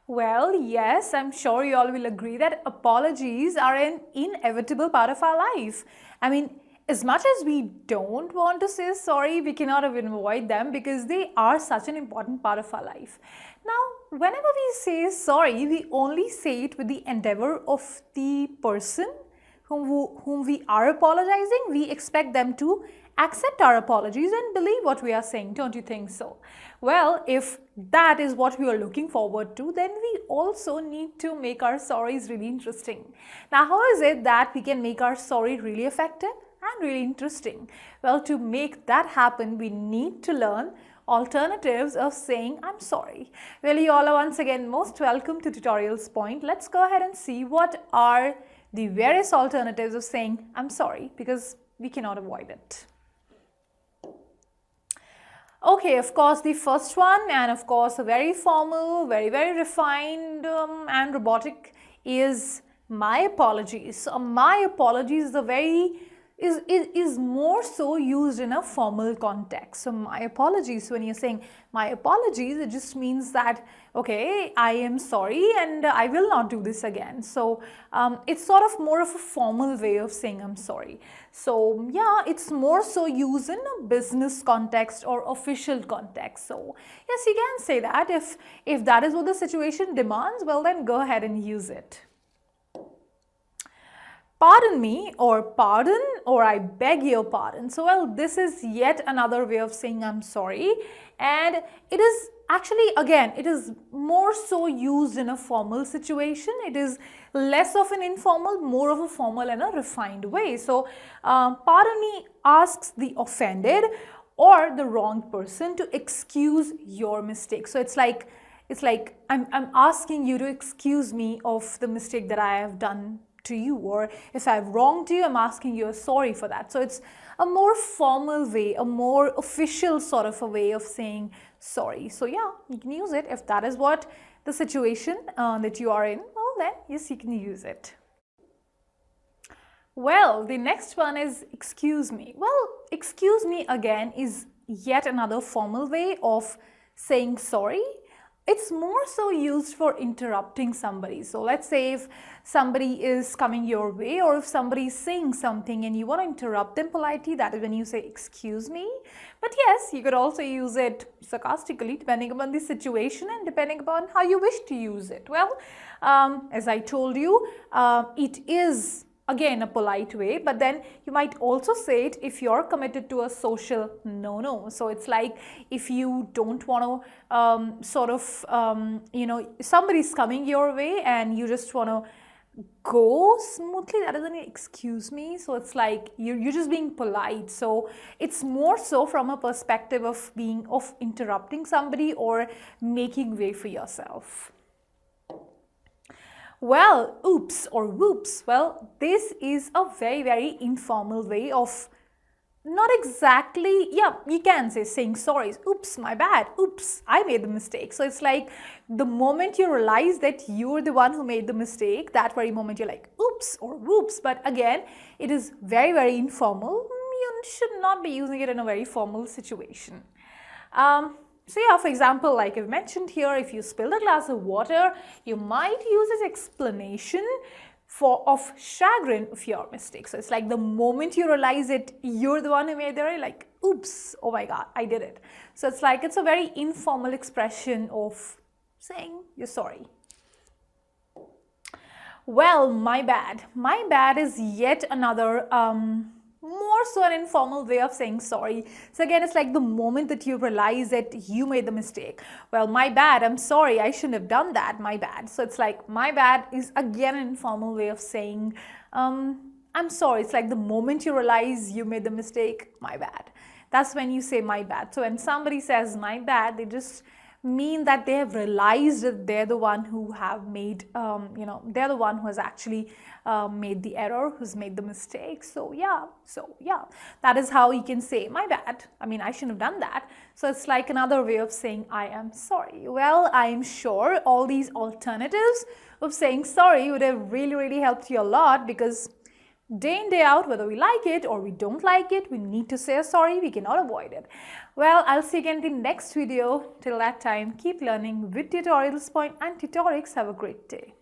Well, yes, I'm sure you all will agree that apologies are an inevitable part of our life. I mean, as much as we don't want to say sorry, we cannot even avoid them because they are such an important part of our life. Now, whenever we say sorry, we only say it with the endeavor of the person whom we are apologizing. We expect them to accept our apologies and believe what we are saying, don't you think so? Well, if that is what we are looking forward to, then we also need to make our sorries really interesting. Now, how is it that we can make our sorry really effective and really interesting? Well, to make that happen, we need to learn alternatives of saying I'm sorry. Well, you all are once again most welcome to Tutorials Point. Let's go ahead and see what are the various alternatives of saying I'm sorry, because we cannot avoid it. Okay, of course, the first one, and of course a very formal, very refined and robotic, is my apologies. So my apologies is a very is more so used in a formal context. So my apologies, when you're saying my apologies, it just means that, okay, I am sorry and I will not do this again. So it's sort of more of a formal way of saying I'm sorry. So yeah, it's more so used in a business context or official context. So yes, you can say that if that is what the situation demands, well then go ahead and use it. Pardon me, or pardon, or I beg your pardon. So, well, this is yet another way of saying I'm sorry, and it is actually, again, it is more so used in a formal situation. It is less of an informal, more of a formal and a refined way. So, pardon me asks the offended or the wronged person to excuse your mistake. So, it's like I'm asking you to excuse me of the mistake that I have done to you, or if I've wronged you, I'm asking you sorry for that. So it's a more formal way, a more official sort of a way of saying sorry. So yeah, you can use it if that is what the situation that you are in. Well then, yes, you can use it. Well, the next one is excuse me. Well, excuse me again is yet another formal way of saying sorry. It's more so used for interrupting somebody. So let's say if somebody is coming your way, or if somebody is saying something and you want to interrupt them politely, that is when you say excuse me. But yes, you could also use it sarcastically depending upon the situation and depending upon how you wish to use it. Well, as I told you, it is again a polite way, but then you might also say it if you're committed to a social no-no. So it's like if you don't want to somebody's coming your way and you just want to go smoothly, that doesn't excuse me. So it's like you're just being polite. So it's more so from a perspective of interrupting somebody or making way for yourself. Well, oops or whoops, well, this is a very informal way of not exactly, yeah, you can say saying sorry. Oops, my bad. Oops, I made the mistake. So it's like the moment you realize that you're the one who made the mistake, that very moment you're like, oops or whoops. But again, it is very informal. You should not be using it in a very formal situation. So yeah, for example, like I've mentioned here, if you spilled a glass of water, you might use this explanation of chagrin of your mistake. So it's like the moment you realize it, you're the one who made the error, like, oops, oh my God, I did it. So it's like, it's a very informal expression of saying you're sorry. Well, my bad. My bad is yet another more so an informal way of saying sorry. So again, it's like the moment that you realize that you made the mistake. Well, my bad, I'm sorry, I shouldn't have done that, my bad. So it's like my bad is again an informal way of saying I'm sorry. It's like the moment you realize you made the mistake, my bad. That's when you say my bad. So when somebody says my bad, they just mean that they have realized that they're the one who have made, they're the one who has actually made the error, who's made the mistake. So yeah, that is how you can say my bad. I mean, I shouldn't have done that. So it's like another way of saying I am sorry. Well, I am sure all these alternatives of saying sorry would have really helped you a lot, because Day in, day out, whether we like it or we don't like it, we need to say sorry. We cannot avoid it. Well, I'll see you again in the next video. Till that time, keep learning with Tutorials Point and Tutorix. Have a great day.